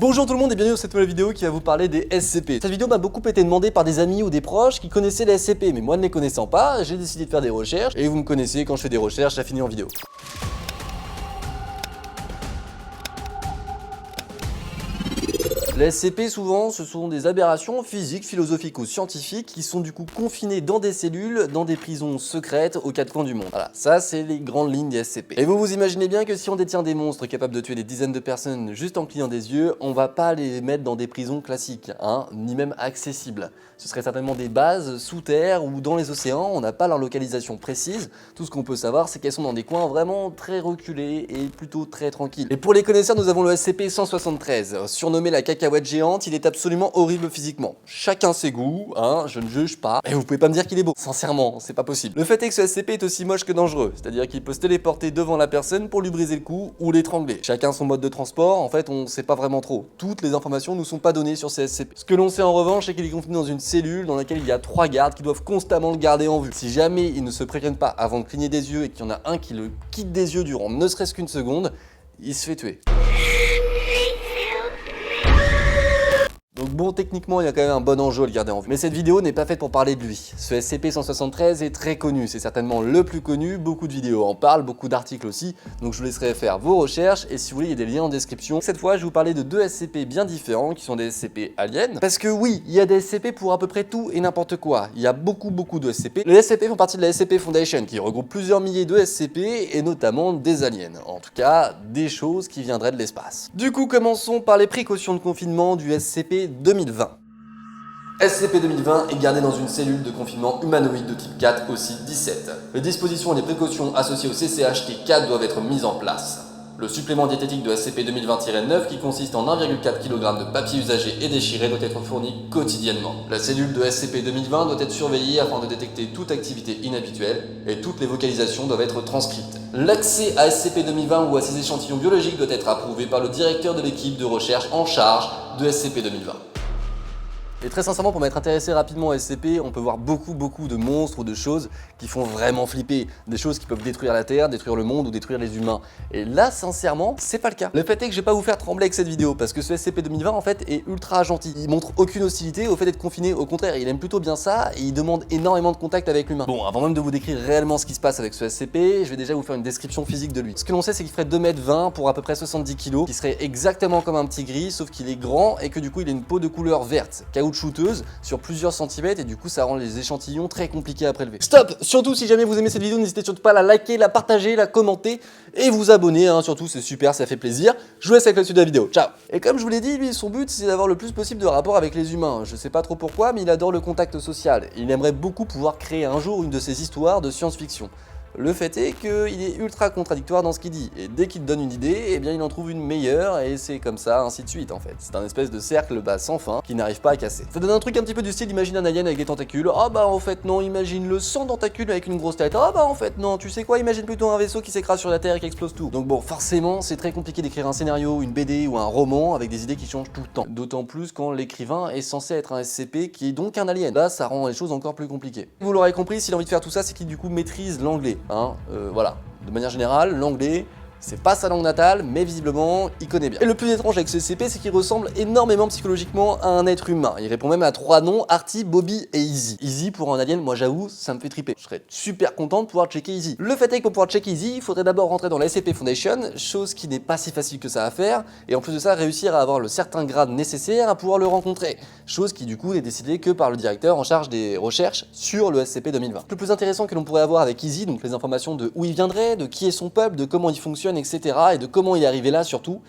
Bonjour tout le monde et bienvenue dans cette nouvelle vidéo qui va vous parler des SCP. Cette vidéo m'a beaucoup été demandée par des amis ou des proches qui connaissaient les SCP, mais moi ne les connaissant pas, j'ai décidé de faire des recherches, et vous me connaissez, quand je fais des recherches, ça finit en vidéo. Les SCP, souvent, ce sont des aberrations physiques, philosophiques ou scientifiques qui sont du coup confinées dans des cellules, dans des prisons secrètes aux quatre coins du monde. Voilà, ça c'est les grandes lignes des SCP. Et vous vous imaginez bien que si on détient des monstres capables de tuer des dizaines de personnes juste en clignant des yeux, on va pas les mettre dans des prisons classiques, hein, ni même accessibles. Ce serait certainement des bases sous terre ou dans les océans, on n'a pas leur localisation précise. Tout ce qu'on peut savoir, c'est qu'elles sont dans des coins vraiment très reculés et plutôt très tranquilles. Et pour les connaisseurs, nous avons le SCP-173, surnommé la cacahuète géante, il est absolument horrible physiquement. Chacun ses goûts, hein, je ne juge pas. Et vous pouvez pas me dire qu'il est beau. Sincèrement, c'est pas possible. Le fait est que ce SCP est aussi moche que dangereux, c'est-à-dire qu'il peut se téléporter devant la personne pour lui briser le cou ou l'étrangler. Chacun son mode de transport, en fait on sait pas vraiment trop. Toutes les informations nous sont pas données sur ces SCP. Ce que l'on sait en revanche, c'est qu'il est confiné dans une cellule dans laquelle il y a 3 gardes qui doivent constamment le garder en vue. Si jamais ils ne se préviennent pas avant de cligner des yeux et qu'il y en a un qui le quitte des yeux durant ne serait-ce qu'une seconde, il se fait tuer. Donc bon, techniquement, il y a quand même un bon enjeu à le garder en vue. Mais cette vidéo n'est pas faite pour parler de lui. Ce SCP-173 est très connu, c'est certainement le plus connu, beaucoup de vidéos en parlent, beaucoup d'articles aussi, donc je vous laisserai faire vos recherches, et si vous voulez, il y a des liens en description. Cette fois, je vais vous parler de 2 SCP bien différents, qui sont des SCP aliens. Parce que oui, il y a des SCP pour à peu près tout et n'importe quoi. Il y a beaucoup de SCP. Les SCP font partie de la SCP Foundation, qui regroupe plusieurs milliers de SCP, et notamment des aliens. En tout cas, des choses qui viendraient de l'espace. Du coup, commençons par les précautions de confinement du SCP 2020. SCP-2020 est gardé dans une cellule de confinement humanoïde de type 4 au site 17. Les dispositions et les précautions associées au CCHT4 doivent être mises en place. Le supplément diététique de SCP-2020-9 qui consiste en 1,4 kg de papier usagé et déchiré doit être fourni quotidiennement. La cellule de SCP-2020 doit être surveillée afin de détecter toute activité inhabituelle et toutes les vocalisations doivent être transcrites. L'accès à SCP-2020 ou à ses échantillons biologiques doit être approuvé par le directeur de l'équipe de recherche en charge de SCP-2020. Et très sincèrement, pour m'être intéressé rapidement à SCP, on peut voir beaucoup de monstres ou de choses qui font vraiment flipper. Des choses qui peuvent détruire la Terre, détruire le monde ou détruire les humains. Et là, sincèrement, c'est pas le cas. Le fait est que je vais pas vous faire trembler avec cette vidéo, parce que ce SCP-2020, en fait, est ultra gentil. Il montre aucune hostilité au fait d'être confiné, au contraire, il aime plutôt bien ça, et il demande énormément de contact avec l'humain. Bon, avant même de vous décrire réellement ce qui se passe avec ce SCP, je vais déjà vous faire une description physique de lui. Ce que l'on sait, c'est qu'il ferait 2,20 m pour à peu près 70 kg, qui serait exactement comme un petit gris, sauf qu'il est grand et que du coup, il a une peau de couleur verte, caoutchouteuse, sur plusieurs centimètres, et du coup ça rend les échantillons très compliqués à prélever. Stop! Surtout si jamais vous aimez cette vidéo, n'hésitez surtout pas à la liker, la partager, la commenter et vous abonner, hein, surtout c'est super, ça fait plaisir. Je vous laisse avec la suite de la vidéo, ciao! Et comme je vous l'ai dit, lui son but c'est d'avoir le plus possible de rapport avec les humains. Je sais pas trop pourquoi, mais il adore le contact social. Il aimerait beaucoup pouvoir créer un jour une de ces histoires de science-fiction. Le fait est qu'il est ultra contradictoire dans ce qu'il dit, et dès qu'il donne une idée, eh bien il en trouve une meilleure, et c'est comme ça, ainsi de suite en fait. C'est un espèce de cercle sans fin, qui n'arrive pas à casser. Ça donne un truc un petit peu du style, imagine un alien avec des tentacules, ah bah en fait non, imagine le sans tentacules avec une grosse tête, ah bah en fait non, tu sais quoi, imagine plutôt un vaisseau qui s'écrase sur la Terre et qui explose tout. Donc bon, forcément, c'est très compliqué d'écrire un scénario, une BD ou un roman avec des idées qui changent tout le temps. D'autant plus quand l'écrivain est censé être un SCP qui est donc un alien. Là, ça rend les choses encore plus compliquées. Vous l'aurez compris, s'il a envie de faire tout ça, c'est qu'il du coup maîtrise l'anglais, hein, voilà. De manière générale, l'anglais, c'est pas sa langue natale, mais visiblement, il connaît bien. Et le plus étrange avec ce SCP, c'est qu'il ressemble énormément psychologiquement à un être humain. Il répond même à 3 noms, Artie, Bobby et Easy. Easy pour un alien, moi j'avoue, ça me fait triper. Je serais super content de pouvoir checker Easy. Le fait est que pour pouvoir checker Easy, il faudrait d'abord rentrer dans la SCP Foundation, chose qui n'est pas si facile que ça à faire, et en plus de ça, réussir à avoir le certain grade nécessaire à pouvoir le rencontrer. Chose qui du coup n'est décidée que par le directeur en charge des recherches sur le SCP-2020. Le plus intéressant que l'on pourrait avoir avec Easy, donc les informations de où il viendrait, de qui est son peuple, de comment il fonctionne, etc. et de comment il est arrivé là surtout,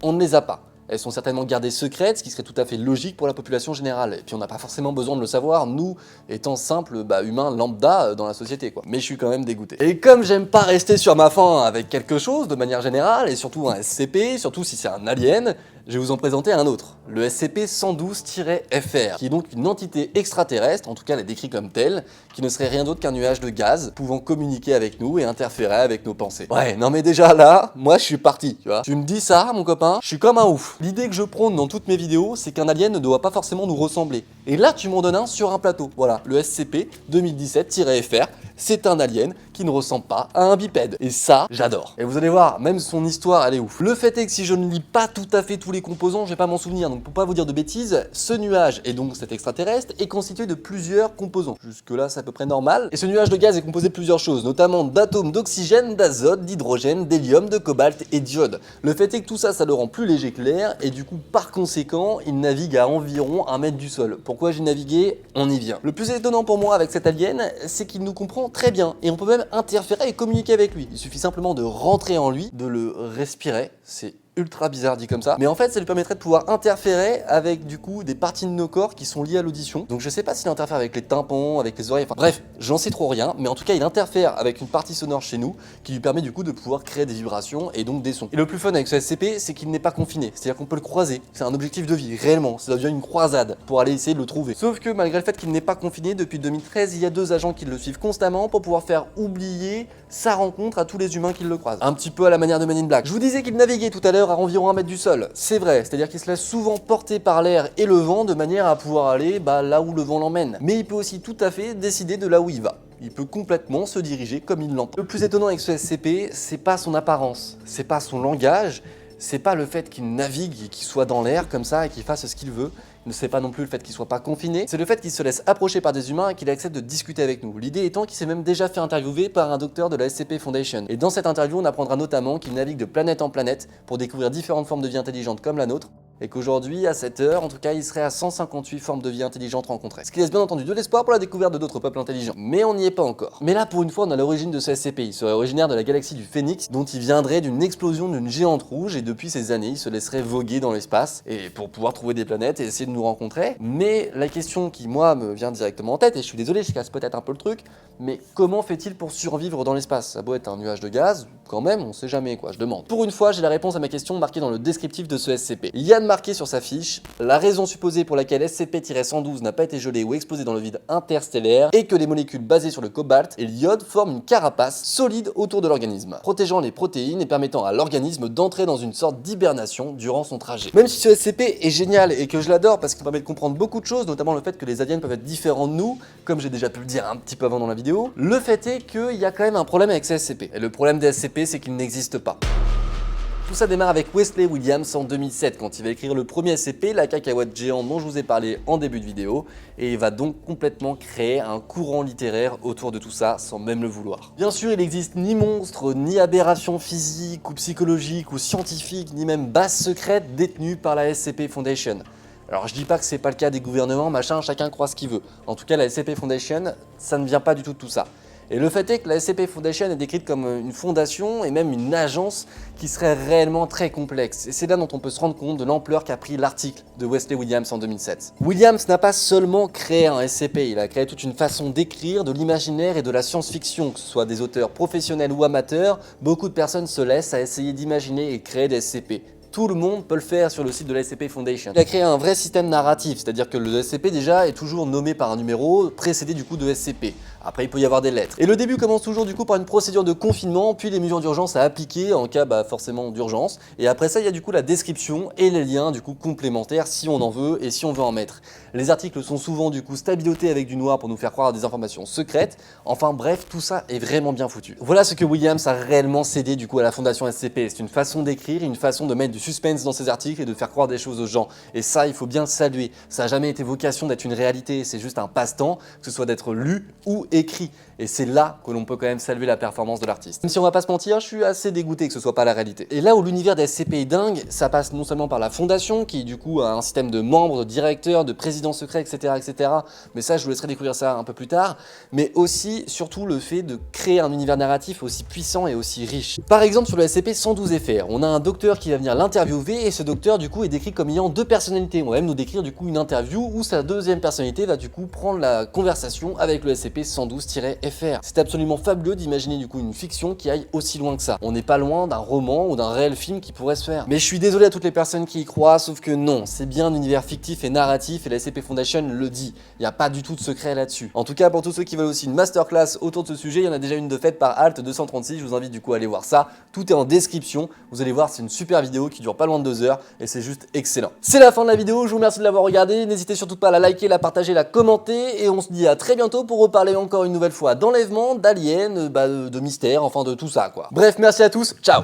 on ne les a pas. Elles sont certainement gardées secrètes, ce qui serait tout à fait logique pour la population générale. Et puis on n'a pas forcément besoin de le savoir, nous étant simples humains lambda dans la société quoi. Mais je suis quand même dégoûté. Et comme j'aime pas rester sur ma faim avec quelque chose de manière générale, et surtout un SCP, surtout si c'est un alien, je vais vous en présenter un autre, le SCP-112-FR, qui est donc une entité extraterrestre, en tout cas elle est décrite comme telle, qui ne serait rien d'autre qu'un nuage de gaz, pouvant communiquer avec nous et interférer avec nos pensées. Ouais, non mais déjà là, moi je suis parti, tu vois. Tu me dis ça, mon copain, je suis comme un ouf. L'idée que je prône dans toutes mes vidéos, c'est qu'un alien ne doit pas forcément nous ressembler. Et là, tu m'en donnes un sur un plateau. Voilà, le SCP-2017-FR, c'est un alien qui ne ressemble pas à un bipède. Et ça, j'adore. Et vous allez voir, même son histoire, elle est ouf. Le fait est que si je ne lis pas tout à fait tous les composants, je vais pas m'en souvenir. Donc pour pas vous dire de bêtises, ce nuage, et donc cet extraterrestre, est constitué de plusieurs composants. Jusque-là, c'est à peu près normal. Et ce nuage de gaz est composé de plusieurs choses, notamment d'atomes d'oxygène, d'azote, d'hydrogène, d'hélium, de cobalt et d'iode. Le fait est que tout ça, ça le rend plus léger que l'air, et du coup, par conséquent, il navigue à environ 1 mètre du sol. Pourquoi j'ai navigué? On y vient. Le plus étonnant pour moi avec cet alien, c'est qu'il nous comprend très bien, et on peut même interférer et communiquer avec lui. Il suffit simplement de rentrer en lui, de le respirer, c'est ultra bizarre dit comme ça, mais en fait ça lui permettrait de pouvoir interférer avec du coup des parties de nos corps qui sont liées à l'audition. Donc je sais pas s'il interfère avec les tympans, avec les oreilles, enfin bref, j'en sais trop rien, mais en tout cas il interfère avec une partie sonore chez nous qui lui permet du coup de pouvoir créer des vibrations et donc des sons. Et le plus fun avec ce SCP, c'est qu'il n'est pas confiné, c'est-à-dire qu'on peut le croiser, c'est un objectif de vie, réellement, ça devient une croisade pour aller essayer de le trouver. Sauf que malgré le fait qu'il n'est pas confiné, depuis 2013, il y a 2 agents qui le suivent constamment pour pouvoir faire oublier sa rencontre à tous les humains qui le croisent. Un petit peu à la manière de Men in Black. Je vous disais qu'il naviguait tout à l'heure à environ 1 mètre du sol. C'est vrai, c'est-à-dire qu'il se laisse souvent porter par l'air et le vent de manière à pouvoir aller là où le vent l'emmène. Mais il peut aussi tout à fait décider de là où il va. Il peut complètement se diriger comme il l'entend. Le plus étonnant avec ce SCP, c'est pas son apparence, c'est pas son langage, c'est pas le fait qu'il navigue et qu'il soit dans l'air comme ça et qu'il fasse ce qu'il veut. Ne sait pas non plus le fait qu'il soit pas confiné, c'est le fait qu'il se laisse approcher par des humains et qu'il accepte de discuter avec nous. L'idée étant qu'il s'est même déjà fait interviewer par un docteur de la SCP Foundation. Et dans cette interview, on apprendra notamment qu'il navigue de planète en planète pour découvrir différentes formes de vie intelligente comme la nôtre, et qu'aujourd'hui, à cette heure, en tout cas, il serait à 158 formes de vie intelligentes rencontrées. Ce qui laisse bien entendu de l'espoir pour la découverte de d'autres peuples intelligents. Mais on n'y est pas encore. Mais là, pour une fois, on a l'origine de ce SCP. Il serait originaire de la galaxie du Phénix, dont il viendrait d'une explosion d'une géante rouge, et depuis ces années, il se laisserait voguer dans l'espace, et pour pouvoir trouver des planètes et essayer de nous rencontrer. Mais la question qui, moi, me vient directement en tête, et je suis désolé, je casse peut-être un peu le truc, mais comment fait-il pour survivre dans l'espace? Ça doit être un nuage de gaz, quand même, on sait jamais quoi, je demande. Pour une fois, j'ai la réponse à ma question marquée dans le descriptif de ce SCP. Il y a de marqué sur sa fiche la raison supposée pour laquelle SCP-112 n'a pas été gelé ou explosé dans le vide interstellaire est que les molécules basées sur le cobalt et l'iode forment une carapace solide autour de l'organisme, protégeant les protéines et permettant à l'organisme d'entrer dans une sorte d'hibernation durant son trajet. Même si ce SCP est génial et que je l'adore parce qu'il permet de comprendre beaucoup de choses, notamment le fait que les aliens peuvent être différents de nous, comme j'ai déjà pu le dire un petit peu avant dans la vidéo, le fait est qu'il y a quand même un problème avec ce SCP. Et le problème des SCP, c'est qu'il n'existe pas. Tout ça démarre avec Wesley Williams en 2007 quand il va écrire le premier SCP, la cacahuète géante dont je vous ai parlé en début de vidéo, et il va donc complètement créer un courant littéraire autour de tout ça sans même le vouloir. Bien sûr, il n'existe ni monstre, ni aberration physique ou psychologique ou scientifique, ni même base secrète détenue par la SCP Foundation. Alors je dis pas que c'est pas le cas des gouvernements, machin, chacun croit ce qu'il veut. En tout cas, la SCP Foundation, ça ne vient pas du tout de tout ça. Et le fait est que la SCP Foundation est décrite comme une fondation et même une agence qui serait réellement très complexe. Et c'est là dont on peut se rendre compte de l'ampleur qu'a pris l'article de Wesley Williams en 2007. Williams n'a pas seulement créé un SCP, il a créé toute une façon d'écrire, de l'imaginaire et de la science-fiction, que ce soit des auteurs professionnels ou amateurs. Beaucoup de personnes se laissent à essayer d'imaginer et créer des SCP. Tout le monde peut le faire sur le site de la SCP Foundation. Il a créé un vrai système narratif, c'est-à-dire que le SCP déjà est toujours nommé par un numéro précédé du coup de SCP. Après il peut y avoir des lettres. Et le début commence toujours du coup par une procédure de confinement, puis les mesures d'urgence à appliquer en cas forcément d'urgence. Et après ça il y a du coup la description et les liens du coup complémentaires si on en veut et si on veut en mettre. Les articles sont souvent du coup stabilotés avec du noir pour nous faire croire à des informations secrètes. Enfin bref, tout ça est vraiment bien foutu. Voilà ce que Williams a réellement cédé du coup à la fondation SCP. C'est une façon d'écrire, une façon de mettre du suspense dans ses articles et de faire croire des choses aux gens. Et ça, il faut bien le saluer. Ça n'a jamais été vocation d'être une réalité, c'est juste un passe-temps, que ce soit d'être lu ou écrit. Et c'est là que l'on peut quand même saluer la performance de l'artiste. Même si on va pas se mentir, je suis assez dégoûté que ce soit pas la réalité. Et là où l'univers des SCP est dingue, ça passe non seulement par la fondation, qui du coup a un système de membres, de directeurs, de présidents secrets, etc., etc. Mais ça, je vous laisserai découvrir ça un peu plus tard. Mais aussi, surtout, le fait de créer un univers narratif aussi puissant et aussi riche. Par exemple, sur le SCP-112-FR, on a un docteur qui va venir l'interviewer et ce docteur du coup est décrit comme ayant 2 personnalités. On va même nous décrire du coup une interview où sa deuxième personnalité va du coup prendre la conversation avec le SCP-112-FR. FR. C'est absolument fabuleux d'imaginer du coup une fiction qui aille aussi loin que ça. On n'est pas loin d'un roman ou d'un réel film qui pourrait se faire. Mais je suis désolé à toutes les personnes qui y croient, sauf que non, c'est bien un univers fictif et narratif et la SCP Foundation le dit. Il n'y a pas du tout de secret là-dessus. En tout cas, pour tous ceux qui veulent aussi une masterclass autour de ce sujet, il y en a déjà une de faite par Alt 236, je vous invite du coup à aller voir ça. Tout est en description, vous allez voir, c'est une super vidéo qui dure pas loin de 2 heures et c'est juste excellent. C'est la fin de la vidéo, je vous remercie de l'avoir regardé, n'hésitez surtout pas à la liker, la partager, la commenter et on se dit à très bientôt pour reparler encore une nouvelle fois d'enlèvement, d'aliens, de mystère, enfin de tout ça quoi. Bref, merci à tous, ciao.